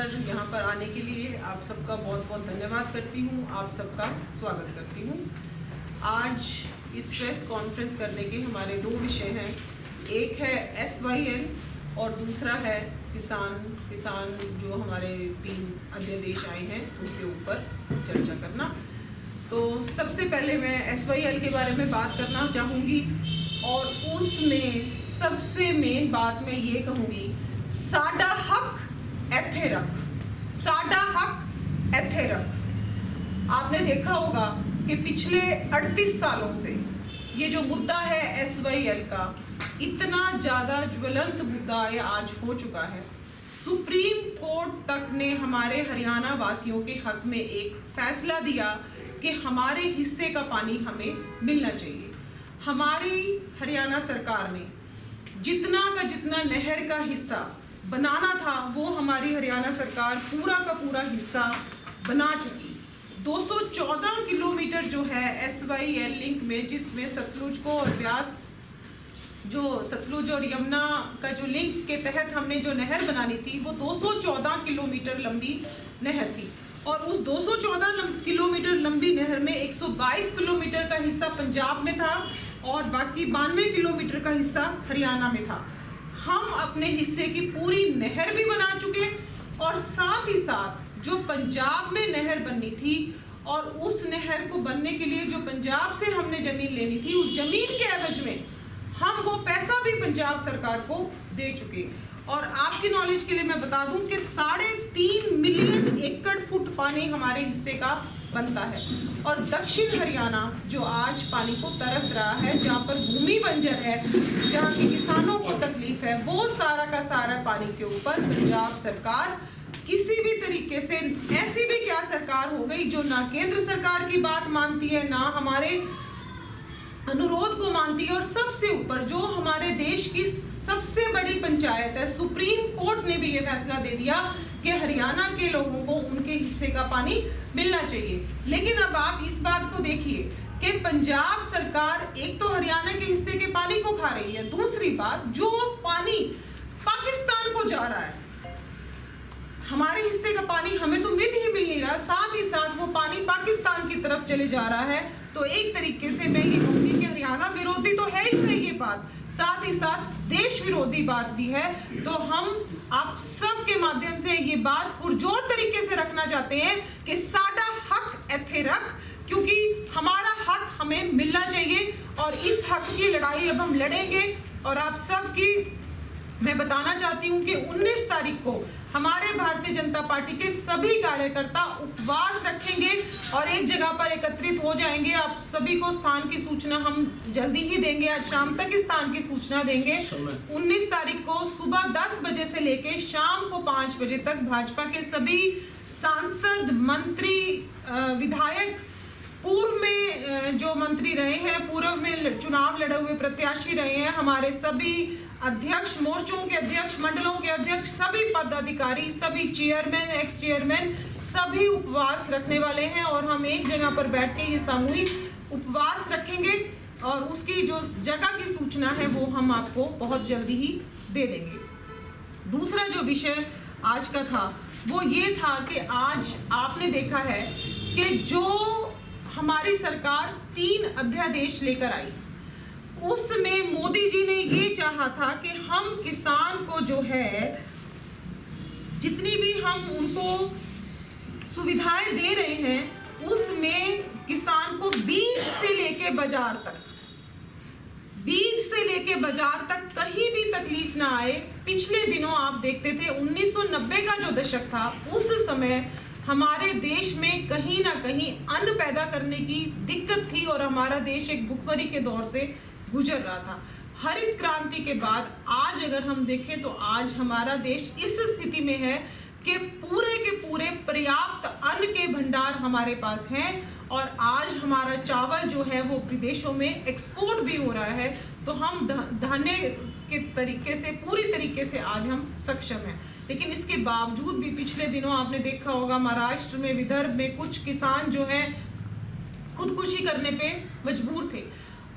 कर यहाँ पर आने के लिए आप सबका बहुत बहुत धन्यवाद करती हूँ, आप सबका स्वागत करती हूँ। आज इस प्रेस कॉन्फ्रेंस करने के हमारे दो विषय हैं, एक है SYL और दूसरा है किसान जो हमारे 3 अध्यादेश आए हैं उनके ऊपर चर्चा करना। तो सबसे पहले मैं SYL के बारे में बात करना चाहूँगी और उसमें सबसे मेन बात मैं ये कहूँगी, साडा हक एथे रख, साडा हक एथे रख। आपने देखा होगा कि पिछले 38 सालों से ये जो मुद्दा है SYL का इतना ज़्यादा ज्वलंत मुद्दा ये आज हो चुका है। सुप्रीम कोर्ट तक ने हमारे हरियाणा वासियों के हक में एक फैसला दिया कि हमारे हिस्से का पानी हमें मिलना चाहिए। हमारी हरियाणा सरकार ने जितना का जितना नहर का हिस्सा बनाना था वो हमारी हरियाणा सरकार पूरा का पूरा हिस्सा बना चुकी। 214 किलोमीटर जो है SYL लिंक में, जिसमें सतलुज को और ब्यास, जो सतलुज और यमुना का जो लिंक के तहत हमने जो नहर बनानी थी वो 214 किलोमीटर लंबी नहर थी और उस 214 किलोमीटर लंबी नहर में 122 किलोमीटर का हिस्सा पंजाब में था और बाकी 92 किलोमीटर का हिस्सा हरियाणा में था। हम अपने हिस्से की पूरी नहर भी बना चुके और साथ ही साथ जो पंजाब में नहर बननी थी और उस नहर को बनने के लिए जो पंजाब से हमने जमीन लेनी थी, उस जमीन के एवज में हम वो पैसा भी पंजाब सरकार को दे चुके। और आपकी नॉलेज के लिए मैं बता दूं कि 3.5 मिलियन एकड़ फुट पानी हमारे हिस्से का बनता है और दक्षिण हरियाणा जो आज पानी को तरस रहा है, जहाँ पर भूमि बंजर है, जहाँ के किसानों को तकलीफ है, वो सारा का सारा पानी के ऊपर पंजाब सरकार किसी भी तरीके से, ऐसी भी क्या सरकार हो गई जो ना केंद्र सरकार की बात मानती है, ना हमारे अनुरोध को मानती है और सबसे ऊपर जो हमारे देश की सबसे बड़ी पंचायत है, सुप्रीम कोर्ट ने भी ये फैसला दे दिया कि हरियाणा के लोगों को उनके हिस्से का पानी मिलना चाहिए। लेकिन अब आप इस बात को देखिए कि पंजाब सरकार एक तो हरियाणा के हिस्से के पानी को खा रही है, दूसरी बात जो पानी पाकिस्तान को जा रहा है, हमारे हिस्से का पानी हमें तो मिल नहीं रहा, साथ ही साथ वो पानी पाकिस्तान की तरफ चले जा रहा है। तो एक तरीके से मैं ये कहूँगी कि हरियाणा विरोधी तो है ही नहीं ये बात, साथ ही साथ देश विरोधी बात भी है। तो हम आप सब के माध्यम से ये बात पुरजोर तरीके से रखना चाहते हैं कि साडा हक एथे रख, क्योंकि हमारा हक हमें मिलना चाहिए और इस हक की लड़ाई अब हम लड़ेंगे। और आप सब की मैं बताना चाहती हूँ कि 19 तारीख को हमारे भारतीय जनता पार्टी के सभी कार्यकर्ता उपवास रखेंगे और एक जगह पर एकत्रित हो जाएंगे। आप सभी को स्थान की सूचना हम जल्दी ही देंगे, आज शाम तक इस स्थान की सूचना देंगे। 19 तारीख को सुबह 10 बजे से लेके शाम को 5 बजे तक भाजपा के सभी सांसद, मंत्री, विधायक, पूर्व में जो मंत्री रहे हैं, पूर्व में चुनाव लड़े हुए प्रत्याशी रहे हैं, हमारे सभी अध्यक्ष, मोर्चों के अध्यक्ष, मंडलों के अध्यक्ष, सभी पदाधिकारी, सभी चेयरमैन, एक्स चेयरमैन, सभी उपवास रखने वाले हैं और हम एक जगह पर बैठ के ये सामूहिक उपवास रखेंगे और उसकी जो जगह की सूचना है वो हम आपको बहुत जल्दी ही दे देंगे। दूसरा जो विषय आज का था वो ये था कि आज आपने देखा है कि जो हमारी सरकार 3 अध्यादेश लेकर आई, उसमें मोदी जी ने ये चाहा था कि हम किसान को जो है जितनी भी हम उनको सुविधाएं दे रहे हैं उसमें किसान को बीज से लेके बाजार तक कहीं भी तकलीफ ना आए। पिछले दिनों आप देखते थे 1990 का जो दशक था, उस समय हमारे देश में कहीं ना कहीं अन्न पैदा करने की दिक्कत थी और हमारा देश एक भुखमरी के दौर से गुजर रहा था। हरित क्रांति के बाद आज अगर हम देखें तो आज हमारा देश इस स्थिति में है कि पूरे के पूरे पर्याप्त अन्न के भंडार हमारे पास हैं और आज हमारा चावल जो है वो विदेशों में एक्सपोर्ट भी हो रहा है। तो हम धान्य के तरीके से, पूरी तरीके से आज हम सक्षम हैं। लेकिन इसके बावजूद भी पिछले दिनों आपने देखा होगा महाराष्ट्र में, विदर्भ में कुछ किसान जो है खुदकुशी करने पे मजबूर थे।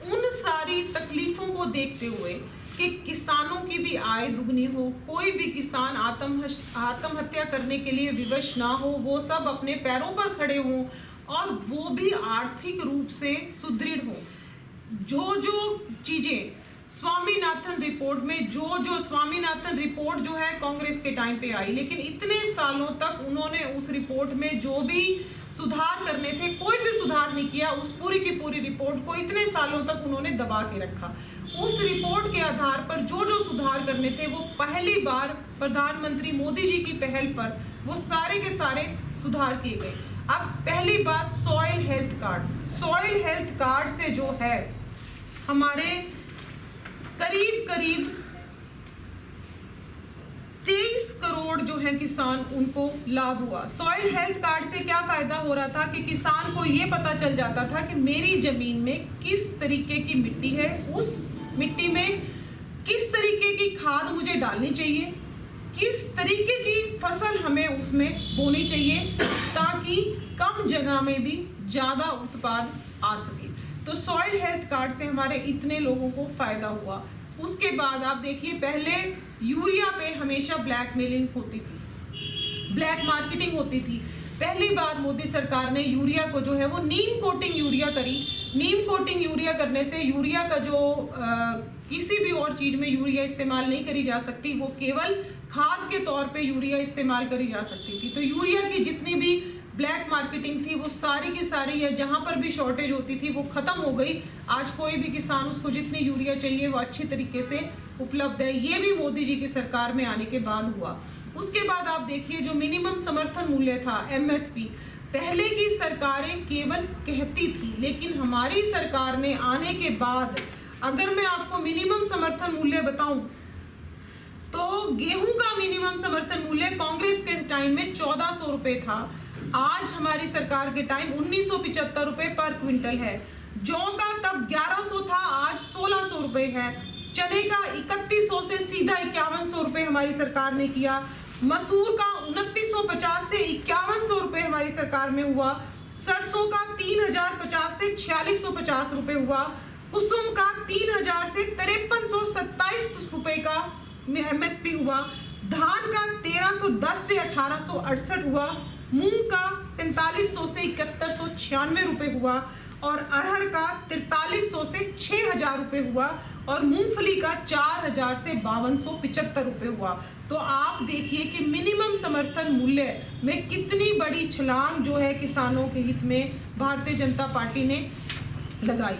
उन सारी तकलीफों को देखते हुए कि किसानों की भी आय दुगनी हो, कोई भी किसान आत्महत्या करने के लिए विवश ना हो, वो सब अपने पैरों पर खड़े हों और वो भी आर्थिक रूप से सुदृढ़ हो। जो चीजें स्वामीनाथन रिपोर्ट में जो स्वामीनाथन रिपोर्ट जो है कांग्रेस के टाइम पे आई, लेकिन इतने सालों तक उन्होंने उस रिपोर्ट में जो भी सुधार करने थे कोई भी सुधार नहीं किया। उस पूरी की पूरी रिपोर्ट को इतने सालों तक उन्होंने दबा के रखा। उस रिपोर्ट के आधार पर जो सुधार करने थे वो पहली बार प्रधानमंत्री मोदी जी की पहल पर वो सारे के सारे सुधार किए गए। अब पहली बात soil health card. Soil health card से जो है हमारे करीब 23 करोड़ जो है किसान, उनको लाभ हुआ। सॉइल हेल्थ कार्ड से क्या फायदा हो रहा था कि किसान को ये पता चल जाता था कि मेरी जमीन में किस तरीके की मिट्टी है, उस मिट्टी में किस तरीके की खाद मुझे डालनी चाहिए, किस तरीके की फसल हमें उसमें बोनी चाहिए, ताकि कम जगह में भी ज्यादा उत्पाद आ सके। तो सॉइल हेल्थ कार्ड से हमारे इतने लोगों को फायदा हुआ। उसके बाद आप देखिए, पहले यूरिया पे हमेशा ब्लैकमेलिंग होती थी, ब्लैक मार्केटिंग होती थी। पहली बार मोदी सरकार ने यूरिया को जो है वो नीम कोटिंग यूरिया करी। नीम कोटिंग यूरिया करने से यूरिया का जो किसी भी और चीज में यूरिया इस्तेमाल नहीं करी जा सकती, वो केवल खाद के तौर पे यूरिया इस्तेमाल करी जा सकती थी। तो यूरिया की जितनी भी ब्लैक मार्केटिंग थी वो सारी की सारी, या जहां पर भी शॉर्टेज होती थी वो खत्म हो गई। आज कोई भी किसान, उसको जितनी यूरिया चाहिए वो अच्छी तरीके से उपलब्ध है। ये भी मोदी जी की सरकार में आने के बाद हुआ। उसके बाद आप देखिए, जो मिनिमम समर्थन मूल्य था MSP, पहले की सरकारें केवल कहती थी, लेकिन हमारी सरकार ने आने के बाद, अगर मैं आपको मिनिमम समर्थन मूल्य बताऊं तो गेहूं का मिनिमम समर्थन मूल्य कांग्रेस के टाइम में 1400 रुपए था। आज हमारी सरकार के टाइम 1975 रुपए पर क्विंटल है। जौ का तब 1100 था, आज 1600 रुपए है। चने का 3100 से सीधा 5100 रुपए हमारी सरकार ने किया। मसूर का 2950 से 5100 रुपए हमारी सरकार में हुआ। सरसों का 3050 से 4650 रुपए हुआ। कुसुम का 3000 से 5327 रुपए का MSP हुआ। धान का 1310 से 1868 हुआ। मूंग का 4500 से 7196 रुपए हुआ और अरहर का 4300 से 6000 रुपए हुआ और मूंगफली का 4000 से 5275 रुपए हुआ। तो आप देखिए कि मिनिमम समर्थन मूल्य में कितनी बड़ी छलांग जो है किसानों के हित में भारतीय जनता पार्टी ने लगाई।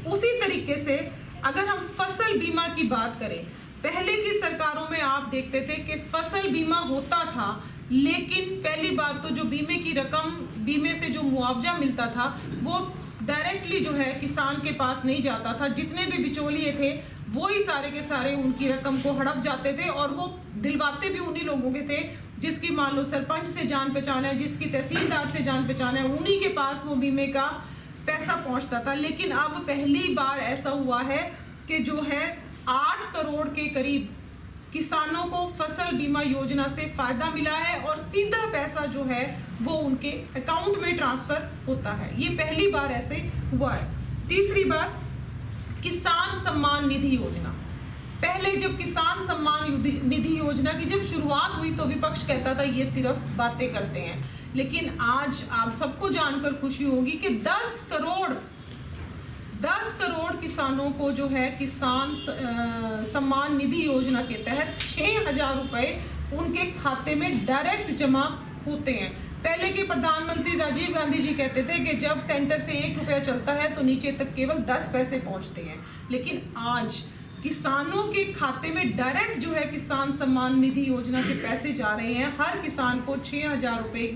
उसी तरीके से अगर हम फसल बीमा की बात करें, पहले की सरकारों में आप देखते थे कि फसल बीमा होता था, लेकिन पहली बात तो जो बीमे की रकम, बीमे से जो मुआवजा मिलता था वो डायरेक्टली जो है किसान के पास नहीं जाता था। जितने भी बिचौलिए थे वो ही सारे के सारे उनकी रकम को हड़प जाते थे और वो दिलवाते भी उन्हीं लोगों के थे जिसकी मान लो सरपंच से जान पहचान है, जिसकी तहसीलदार से जान पहचान है, उन्हीं के पास वो बीमे का पैसा पहुंचता था। लेकिन अब पहली बार ऐसा हुआ है कि जो है 8 करोड़ के करीब किसानों को फसल बीमा योजना से फायदा मिला है और सीधा पैसा जो है वो उनके अकाउंट में ट्रांसफर होता है। ये पहली बार ऐसे हुआ है। तीसरी बात, किसान सम्मान निधि योजना। पहले जब किसान सम्मान निधि योजना की जब शुरुआत हुई तो विपक्ष कहता था ये सिर्फ बातें करते हैं, लेकिन आज आप सबको जानकर खुशी होगी कि 10 करोड़ किसानों को जो है किसान सम्मान निधि योजना के तहत 6000 रुपए उनके खाते में डायरेक्ट जमा होते हैं। पहले के प्रधानमंत्री राजीव गांधी जी कहते थे कि जब सेंटर से 1 रुपया चलता है तो नीचे तक केवल 10 पैसे पहुंचते हैं, लेकिन आज किसानों के खाते में डायरेक्ट जो है किसान सम्मान निधि योजना के पैसे जा रहे हैं। हर किसान को 6000 रुपए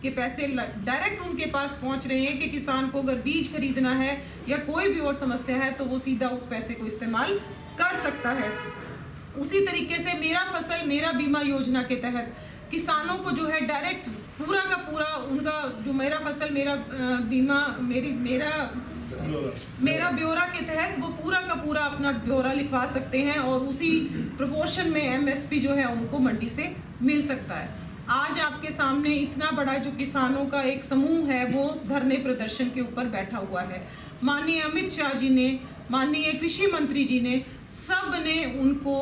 के पैसे डायरेक्ट उनके पास पहुंच रहे हैं कि किसान को अगर बीज खरीदना है या कोई भी और समस्या है तो वो सीधा उस पैसे को इस्तेमाल कर सकता है। उसी तरीके से मेरा फसल मेरा बीमा योजना के तहत किसानों को जो है डायरेक्ट पूरा का पूरा उनका जो मेरा फसल मेरा बीमा मेरा ब्यौरा के तहत वो पूरा का पूरा अपना ब्यौरा लिखवा सकते हैं और उसी प्रोपोर्शन में MSP जो है उनको मंडी से मिल सकता है। आज आपके सामने इतना बड़ा जो किसानों का एक समूह है वो धरने प्रदर्शन के ऊपर बैठा हुआ है। माननीय अमित शाह जी ने माननीय कृषि मंत्री जी ने, सब ने उनको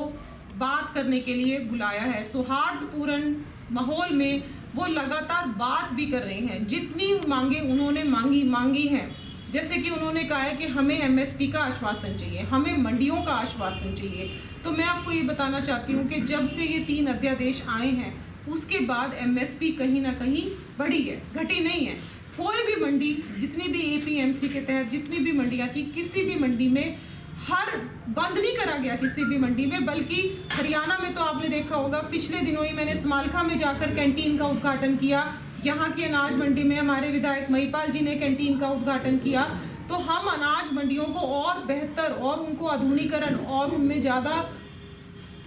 बात करने के लिए बुलाया है। सौहार्दपूर्ण माहौल में वो लगातार बात भी कर रहे हैं। जितनी मांगे उन्होंने मांगी हैं, जैसे कि उन्होंने कहा है कि हमें एमएसपी का आश्वासन चाहिए, हमें मंडियों का आश्वासन चाहिए। तो मैं आपको ये बताना चाहती हूँ कि जब से ये 3 अध्यादेश आए हैं उसके बाद एमएसपी कहीं ना कहीं बढ़ी है, घटी नहीं है। कोई भी मंडी, जितनी भी एपीएमसी के तहत जितनी भी मंडियाँ थी, किसी भी मंडी में हर बंद नहीं करा गया किसी भी मंडी में, बल्कि हरियाणा में तो आपने देखा होगा, पिछले दिनों ही मैंने समालखा में जाकर कैंटीन का उद्घाटन किया। यहाँ की अनाज मंडी में हमारे विधायक महिपाल जी ने कैंटीन का उद्घाटन किया। तो हम अनाज मंडियों को और बेहतर और उनको आधुनिकीकरण और उनमें ज़्यादा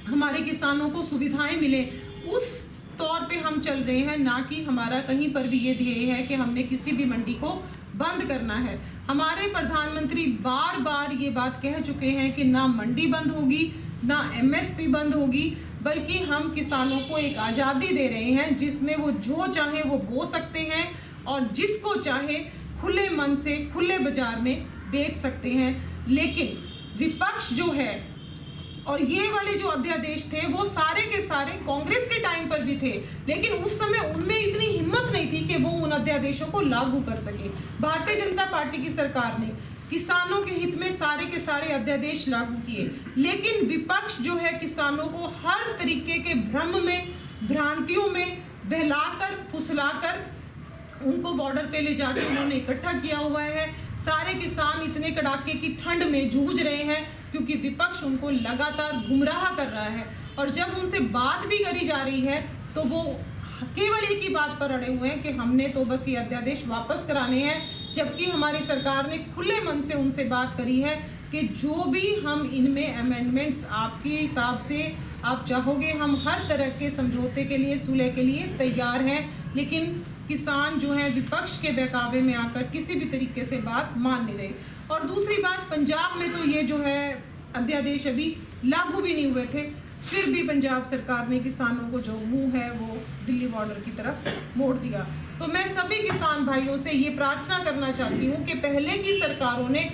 हमारे किसानों को सुविधाएं मिले, उस तौर पे हम चल रहे हैं, ना कि हमारा कहीं पर भी ये ध्येय है कि हमने किसी भी मंडी को बंद करना है। हमारे प्रधानमंत्री बार बार ये बात कह चुके हैं कि ना मंडी बंद होगी, ना एमएसपी बंद होगी, बल्कि हम किसानों को एक आज़ादी दे रहे हैं जिसमें वो जो चाहे वो बो सकते हैं और जिसको चाहे खुले मन से खुले बाजार में बेच सकते हैं। लेकिन विपक्ष जो है, और ये वाले जो अध्यादेश थे वो सारे के सारे कांग्रेस के टाइम पर भी थे, लेकिन उस समय उनमें इतनी हिम्मत नहीं थी कि वो उन अध्यादेशों को लागू कर सके। भारतीय जनता पार्टी की सरकार ने किसानों के हित में सारे के सारे अध्यादेश लागू किए, लेकिन विपक्ष जो है किसानों को हर तरीके के भ्रम में, भ्रांतियों में बहलाकर फुसलाकर उनको बॉर्डर पे ले जाकर उन्होंने इकट्ठा किया हुआ है। सारे किसान इतने कड़ाके की ठंड में जूझ रहे हैं क्योंकि विपक्ष उनको लगातार गुमराह कर रहा है, और जब उनसे बात भी करी जा रही है तो वो केवल एक ही बात पर अड़े हुए हैं कि हमने तो बस ये अध्यादेश वापस कराने हैं, जबकि हमारी सरकार ने खुले मन से उनसे बात करी है कि जो भी हम इनमें अमेंडमेंट्स आपके हिसाब से आप चाहोगे, हम हर तरह के समझौते के लिए, सुलह के लिए तैयार हैं। लेकिन किसान जो है विपक्ष के बहकावे में आकर किसी भी तरीके से बात मान नहीं रहे। और दूसरी बात, पंजाब में तो ये जो है अध्यादेश अभी लागू भी नहीं हुए थे, फिर भी पंजाब सरकार ने किसानों को जो मुंह है वो दिल्ली बॉर्डर की तरफ मोड़ दिया। तो मैं सभी किसान भाइयों से ये प्रार्थना करना चाहती हूँ कि पहले की सरकारों ने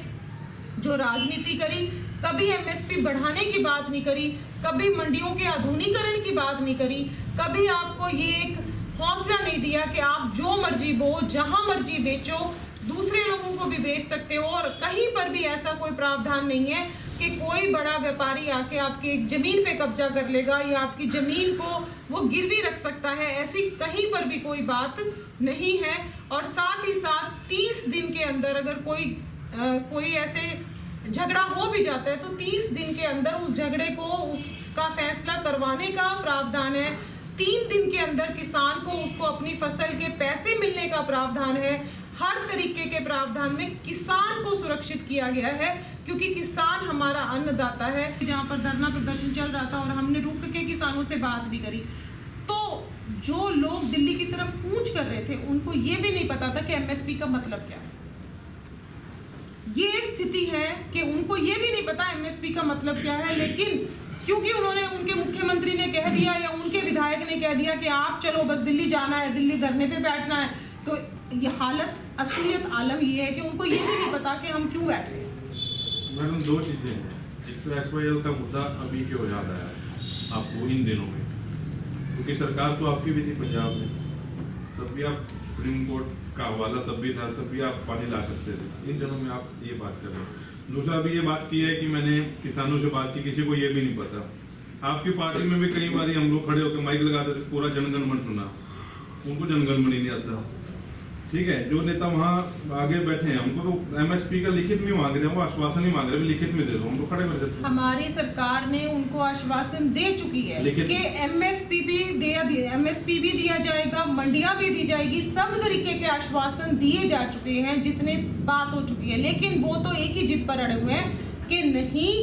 जो राजनीति करी, कभी एमएसपी बढ़ाने की बात नहीं करी, कभी मंडियों के आधुनिकीकरण की बात नहीं करी, कभी आपको ये एक हौसला नहीं दिया कि आप जो मर्जी बो, जहां मर्जी बेचो, दूसरे लोगों को भी बेच सकते हो। और कहीं पर भी ऐसा कोई प्रावधान नहीं है कि कोई बड़ा व्यापारी आके आपकी जमीन पे कब्जा कर लेगा या आपकी जमीन को वो गिरवी रख सकता है, ऐसी कहीं पर भी कोई बात नहीं है। और साथ ही साथ 30 दिन के अंदर अगर कोई ऐसे झगड़ा हो भी जाता है तो 30 दिन के अंदर उस झगड़े को उसका फैसला करवाने का प्रावधान है। 3 दिन के अंदर किसान को उसको अपनी फसल के पैसे मिलने का प्रावधान है। हर तरीके के प्रावधान में किसान को सुरक्षित किया गया है, क्योंकि किसान हमारा अन्नदाता है। जहाँ पर धरना प्रदर्शन चल रहा था और हमने रुक के किसानों से बात भी करी, तो जो लोग दिल्ली की तरफ कूच कर रहे थे उनको ये भी नहीं पता था कि एमएसपी का मतलब क्या है। ये स्थिति है कि उनको ये भी नहीं पता एमएसपी का मतलब क्या है, लेकिन क्योंकि उन्होंने, उनके मुख्यमंत्री ने कह दिया या उनके विधायक ने कह दिया कि आप चलो बस दिल्ली जाना है, दिल्ली धरने पे बैठना है, तो ये हालत, असलियत आलम ये है कि उनको ये भी नहीं पता कि हम क्यों बैठ रहे हैं। मैडम, 2 चीजें हैं। एक तो एसवाईएल का मुद्दा अभी क्यों याद आया आपको इन दिनों में, क्योंकि सरकार तो आपकी भी थी पंजाब में, तब भी आप सुप्रीम कोर्ट का हवाला तब भी था, तब भी आप पानी ला सकते थे। इन दिनों में आप ये बात कर रहे हैं। दूसरा भी ये बात की है कि मैंने किसानों से बात की, किसी को ये भी नहीं पता। आपकी पार्टी में भी कई बार हम लोग खड़े होकर माइक लगाते थे, पूरा जनगण मन सुना, उनको जनगण मन ही नहीं आता। ठीक है, जो नेता वहाँ आगे बैठे हैं उनको तो एमएसपी का लिखित में मांग रहे हैं, वो आश्वासन ही मांग रहे हैं, लिखित में दे दो, हम तो खड़े कर देते हैं। हमारी सरकार ने उनको आश्वासन दे चुकी है कि एमएसपी भी दिया जाएगा, मंडियां भी दी जाएगी, सब तरीके के आश्वासन दिए जा चुके हैं, जितने बात हो चुकी है। लेकिन वो तो एक ही जिद पर अड़े हुए हैं कि नहीं,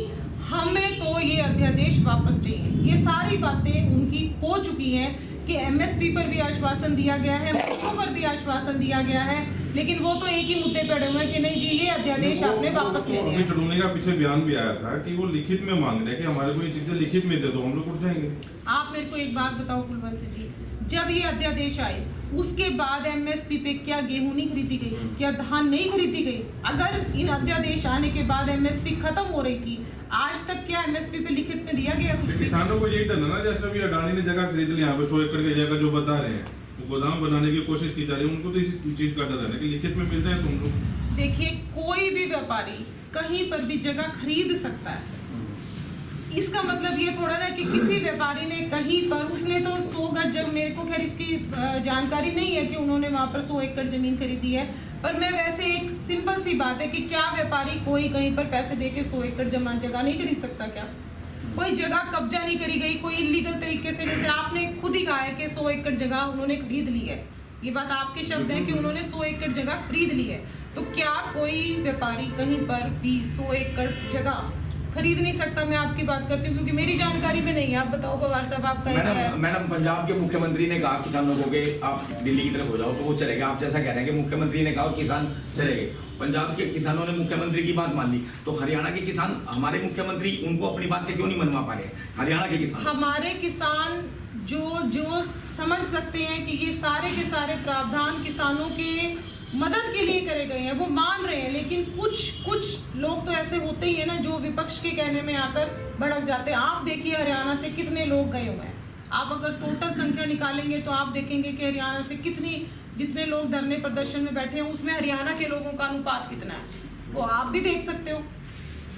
हमें तो ये अध्यादेश वापस चाहिए। ये सारी बातें उनकी हो चुकी हैं कि एमएसपी पर भी आश्वासन दिया गया है, मंडियों पर भी आश्वासन दिया गया है, लेकिन वो तो एक ही मुद्दे पे अड़े हुए हैं कि नहीं जी ये अध्यादेश आपने वापस ले अभी लिया। चढ़ोने का पीछे बयान भी आया था कि वो लिखित में मांग रहे हैं कि हमारे को ये चीजें लिखित में दे दो, हम लोग उठ जाएंगे। आप मेरे को एक बात बताओ कुलवंत जी, जब ये अध्यादेश आए उसके बाद एमएसपी पे क्या गेहूं नहीं खरीदी गई, क्या धान नहीं खरीदी गई? अगर इन अध्यादेश आने के बाद एमएसपी खत्म हो रही थी, आज तक क्या एमएसपी पे लिखित में दिया गया कुछ भी? किसानों को यही डर है ना, जैसे अभी अडानी ने जगह खरीद ली यहाँ पे 100 एकड़ की जगह जो बता रहे हैं, वो गोदाम बनाने की कोशिश की जा रही है, उनको तो इस चीज का डर है कि लिखित में मिल जाए तुम लोग। देखिए कोई भी व्यापारी कहीं पर भी जगह खरीद सकता है, इसका मतलब ये थोड़ा ना कि किसी व्यापारी ने कहीं पर, उसने तो 100 गज जब, मेरे को खैर इसकी जानकारी नहीं है कि उन्होंने वहां पर 100 एकड़ जमीन खरीदी है, पर मैं वैसे एक सिंपल सी बात है कि क्या व्यापारी कोई कहीं पर पैसे देके 100 एकड़ जगह नहीं खरीद सकता? क्या कोई जगह कब्जा नहीं करी गई कोई इलीगल तरीके से? जैसे आपने खुद ही कहा है कि 100 एकड़ जगह उन्होंने खरीद ली है, ये बात आपके शब्द है कि उन्होंने 100 एकड़ जगह खरीद ली है, तो क्या कोई व्यापारी कहीं पर भी 100 एकड़ जगह खरीद नहीं सकता? मैं आपकी बात करती हूँ क्योंकि मेरी जानकारी में नहीं है। आप बताओ पवार साहब, आपका मैडम पंजाब के मुख्यमंत्री ने कहा किसानों को कि आप दिल्ली की तरफ हो जाओ तो वो चले गए। आप जैसा कह रहे हैं कि मुख्यमंत्री ने कहा और किसान चले गए, पंजाब के किसानों ने मुख्यमंत्री की बात मान ली, तो हरियाणा के किसान, हमारे मुख्यमंत्री उनको अपनी बात के क्यों नहीं मनवा पा रहे? हरियाणा के किसान, हमारे किसान जो समझ सकते हैं कि ये सारे के सारे प्रावधान किसानों के मदद के लिए करे गए हैं, वो मान रहे हैं, लेकिन कुछ लोग तो ऐसे होते ही है ना जो विपक्ष के कहने में आकर भड़क जाते हैं। आप देखिए हरियाणा से कितने लोग गए हुए हैं, आप अगर टोटल संख्या निकालेंगे तो आप देखेंगे कि हरियाणा से जितने लोग धरने प्रदर्शन में बैठे हैं उसमें हरियाणा के लोगों का अनुपात कितना है, वो आप भी देख सकते हो।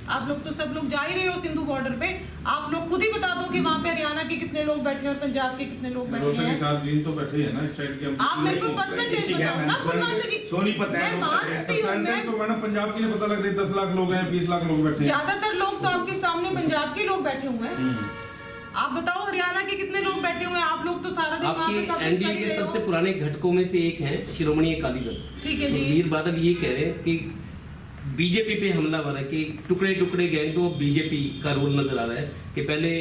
आप लोग तो सब लोग जा ही रहे हो सिंधु बॉर्डर पे, आप लोग खुद ही बता दो कि वहाँ पे हरियाणा के कितने लोग बैठे हैं और पंजाब के कितने लोग बैठे हैं। तो बैठे हैं ना इस साइड के, आप मेरे को परसेंटेज बताओ ना कुलवंत जी। सोनीपत है, मैं मानती हूँ, मैं तो मैडम पंजाब के लिए पता लग रही है 10 लाख लोग हैं, 20 लाख लोग बैठे हैं। ज्यादातर लोग तो आपके सामने पंजाब के लोग बैठे हुए हैं, आप बताओ हरियाणा के कितने लोग बैठे हुए हैं? आप लोग तो सारा दिन वहाँ पे आपके एनडीए के सबसे पुराने घटकों में से एक है शिरोमणि अकाली दल। ठीक है जी। सुखबीर बादल ये कह रहे हैं कि बीजेपी पे हमलावर है, कि टुकड़े टुकड़े गैंग, तो बीजेपी का रोल नजर आ रहा है कि पहले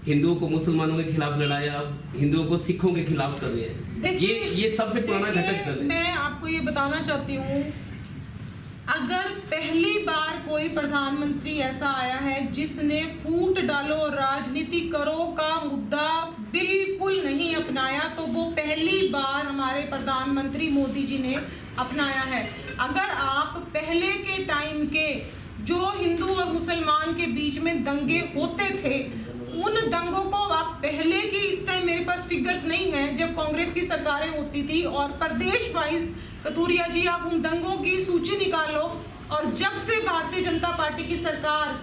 हिंदुओं को मुसलमानों के खिलाफ लड़ाया, अब हिंदुओं को सिखों के खिलाफ कर रहे हैं। ये सबसे पुराना घटक दल है। मैं आपको ये बताना चाहती हूँ, अगर पहली बार कोई प्रधानमंत्री ऐसा आया है जिसने फूट डालो राजनीति करो का मुद्दा बिल्कुल नहीं अपनाया, तो वो पहली बार हमारे प्रधानमंत्री मोदी जी ने अपनाया है। अगर आप पहले के टाइम के जो हिंदू और मुसलमान के बीच में दंगे होते थे, उन दंगों को आप पहले की, इस टाइम मेरे पास फिगर्स नहीं है, जब कांग्रेस की सरकारें होती थी और प्रदेश वाइज, कथूरिया जी आप उन दंगों की सूची निकालो, और जब से भारतीय जनता पार्टी की सरकार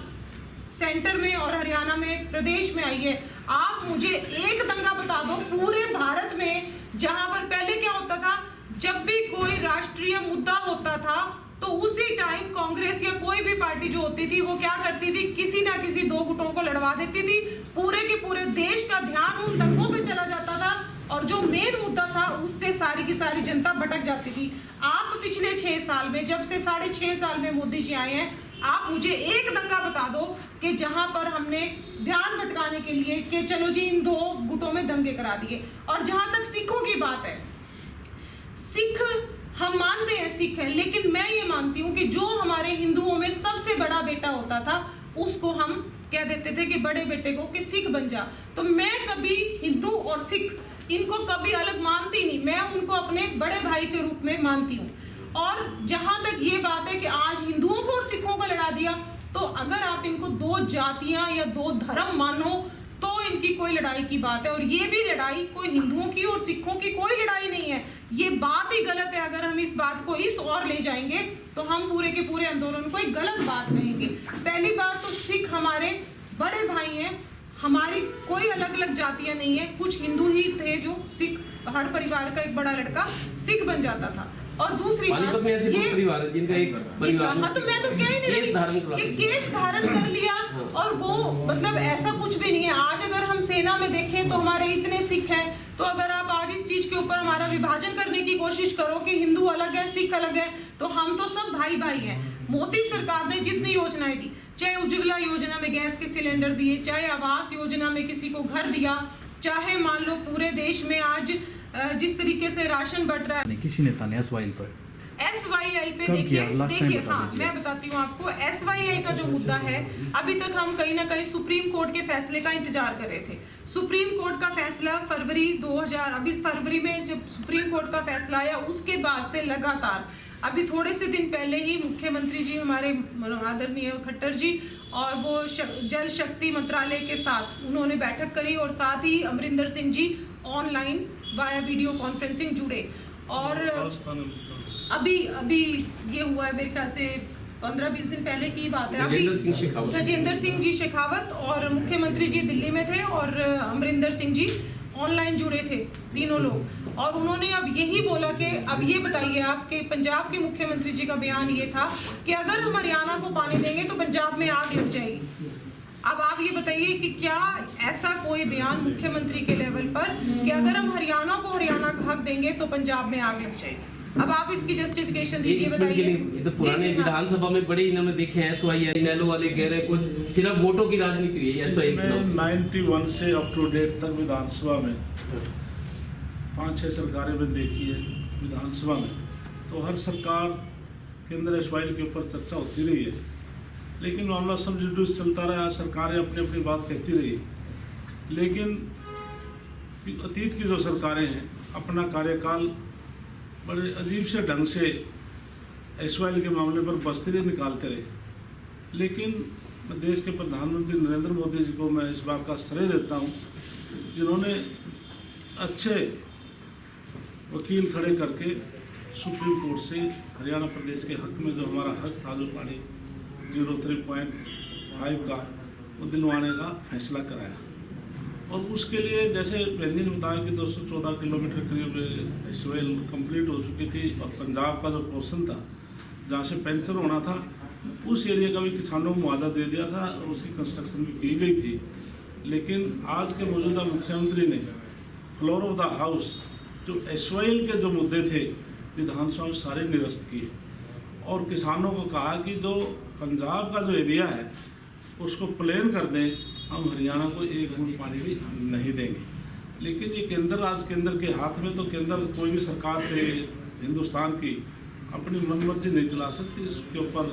सेंटर में और हरियाणा में प्रदेश में आई है, आप मुझे एक दंगा बता दो पूरे भारत में जहां पर पहले क्या होता था, जब भी कोई राष्ट्रीय मुद्दा होता था तो उसी टाइम कांग्रेस या कोई भी पार्टी जो होती थी वो क्या करती थी, किसी ना किसी दो गुटों को लड़वा देती थी, पूरे के पूरे देश का ध्यान उन दंगों पे चला जाता था और जो मेन मुद्दा था उससे सारी की सारी जनता भटक जाती थी। आप पिछले 6 साल में, जब से 6.5 साल में मोदी जी आए हैं, आप मुझे एक दंगा बता दो कि जहां पर हमने ध्यान भटकाने के लिए कि चलो जी इन दो गुटों में दंगे करा दिए। और जहां तक सिखों की बात है, सिख हम मानते हैं सिख है, लेकिन मैं ये मानती हूँ कि जो हमारे हिंदुओं में सबसे बड़ा बेटा होता था उसको हम कह देते थे कि बड़े बेटे को कि सिख बन जा। तो मैं कभी हिंदू और सिख इनको कभी अलग मानती नहीं, मैं उनको अपने बड़े भाई के रूप में मानती हूँ। और जहां तक ये बात है कि आज हिंदुओं को और सिखों को लड़ा दिया, तो अगर आप इनको 2 जातियां या 2 धर्म मानो तो इनकी कोई लड़ाई की बात है। और ये भी लड़ाई कोई हिंदुओं की और सिखों की कोई लड़ाई नहीं है, ये बात ही गलत है। अगर हम इस बात को इस ओर ले जाएंगे तो हम पूरे के पूरे आंदोलन को एक गलत बात कहेंगे। पहली बात तो सिख हमारे बड़े भाई हैं, हमारी कोई अलग अलग जातियां नहीं है। कुछ हिंदू ही थे जो सिख, हर परिवार का एक बड़ा लड़का सिख बन जाता था। और दूसरी बात, में ऐसे ये परिवार है जिनका एक परिवार, हाँ, तो मैं तो क्या ही नहीं कि केश धारण कर लिया और वो मतलब ऐसा कुछ भी नहीं है। आज अगर हम सेना में देखें तो हमारे इतने सिख हैं, तो अगर आप आज इस चीज के ऊपर हमारा विभाजन करने की कोशिश करो कि हिंदू अलग है सिख अलग है, तो हम तो सब भाई भाई हैं। मोदी सरकार ने जितनी योजनाएं दी, चाहे उज्ज्वला योजना में गैस के सिलेंडर दिए, चाहे आवास योजना में किसी को घर दिया, चाहे मान लो पूरे देश में आज जिस तरीके से राशन बंट रहा है, किसी नेता ने इस वाइल पर SYL पे कब किया? Last time देखिए बता हाँ दीजिए। मैं बताती हूँ आपको। SYL का जो मुद्दा है, अभी तक हम कहीं ना कहीं सुप्रीम कोर्ट के फैसले का इंतजार कर रहे थे। सुप्रीम कोर्ट का फैसला अभी फरवरी में जब सुप्रीम कोर्ट का फैसला आया, उसके बाद से लगातार अभी थोड़े से दिन पहले ही मुख्यमंत्री जी हमारे आदरणीय खट्टर जी और वो जल शक्ति मंत्रालय के साथ उन्होंने बैठक करी, और साथ ही Amarinder Singh ji online via video conferencing जुड़े। और अभी ये हुआ है मेरे ख्याल से 15-20 दिन पहले की बात है। गजेंद्र सिंह शेखावत। गजेंद्र सिंह जी शेखावत और मुख्यमंत्री जी दिल्ली में थे और अमरिंदर सिंह जी ऑनलाइन जुड़े थे, तीनों लोग। और उन्होंने अब यही बोला कि अब ये बताइए आप कि पंजाब के मुख्यमंत्री जी का बयान ये था कि अगर हम हरियाणा को पानी देंगे तो पंजाब में आग लग जाएगी। अब आप ये बताइए कि क्या ऐसा कोई बयान मुख्यमंत्री के लेवल पर कि अगर हम हरियाणा को हरियाणा का हक देंगे तो पंजाब में आग लग जाएगी? अब आप इसकी जस्टिफिकेशन दीजिए, एक मिनट के लिए, बताइए। ये तो पुराने जी, हाँ। विधानसभा में बड़े इन्होंने देखे हैं, SYL इनेलो वाले कह रहे हैं कुछ सिर्फ वोटों की राजनीति हुई है SYL के नाम पे। 91 से अप टू डेट तक विधानसभा में 5-6 सरकारें में देखी है विधानसभा में, तो हर सरकार के अंदर SYL के ऊपर चर्चा होती रही है, लेकिन मामला सब जुडूस चलता रहा। सरकारें अपनी अपनी बात कहती रही, लेकिन अतीत की जो सरकारें हैं अपना कार्यकाल बड़े अजीब से ढंग से SYL के मामले पर बस्तिरें निकालते रहे। लेकिन देश के प्रधानमंत्री नरेंद्र मोदी जी को मैं इस बात का श्रेय देता हूँ, जिन्होंने अच्छे वकील खड़े करके सुप्रीम कोर्ट से हरियाणा प्रदेश के हक में जो हमारा हक था, जो पानी 03.5 का, वो दिलवाने का फैसला कराया। और उसके लिए जैसे बहन ने बताया कि 214 किलोमीटर करीब SYL कंप्लीट हो चुकी थी, और पंजाब का जो पोर्शन था जहाँ से पंचर होना था, उस एरिया का भी किसानों को मुआवजा दे दिया था और उसकी कंस्ट्रक्शन भी की गई थी। लेकिन आज के मौजूदा मुख्यमंत्री ने फ्लोर ऑफ द हाउस जो SYL के जो मुद्दे थे विधानसभा में सारे निरस्त किए, और किसानों को कहा कि जो पंजाब का जो एरिया है उसको प्लेन कर दें, हम हरियाणा को एक बूंद पानी भी नहीं देंगे। लेकिन ये केंद्र के हाथ में, तो केंद्र कोई भी सरकार थे हिंदुस्तान की अपनी मनमर्जी नहीं चला सकती। इसके ऊपर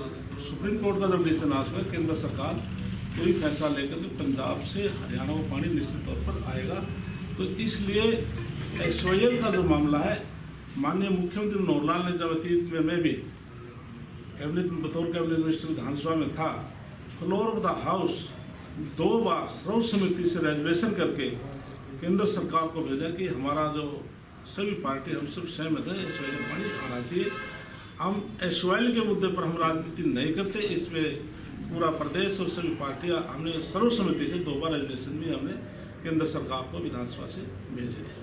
सुप्रीम कोर्ट का जब डिसीजन आ चुका है, केंद्र सरकार कोई फैसला लेकर के पंजाब से हरियाणा को पानी निश्चित तौर पर आएगा। तो इसलिए SYL का जो मामला है, माननीय मुख्यमंत्री मनोहर लाल ने जब अतीत में मैं भी बतौर कैबिनेट मिनिस्टर विधानसभा में था, फ्लोर ऑफ द हाउस 2 बार सर्व समिति से रेजोल्यूशन करके केंद्र सरकार को भेजा कि हमारा जो सभी पार्टी हम सब सहमत है SYL में पानी आना चाहिए। हम SYL के मुद्दे पर हम राजनीति नहीं करते, इसमें पूरा प्रदेश और सभी पार्टियां, हमने सर्व समिति से 2 बार रेजोल्यूशन भी हमने केंद्र सरकार को विधानसभा से भेजे थे।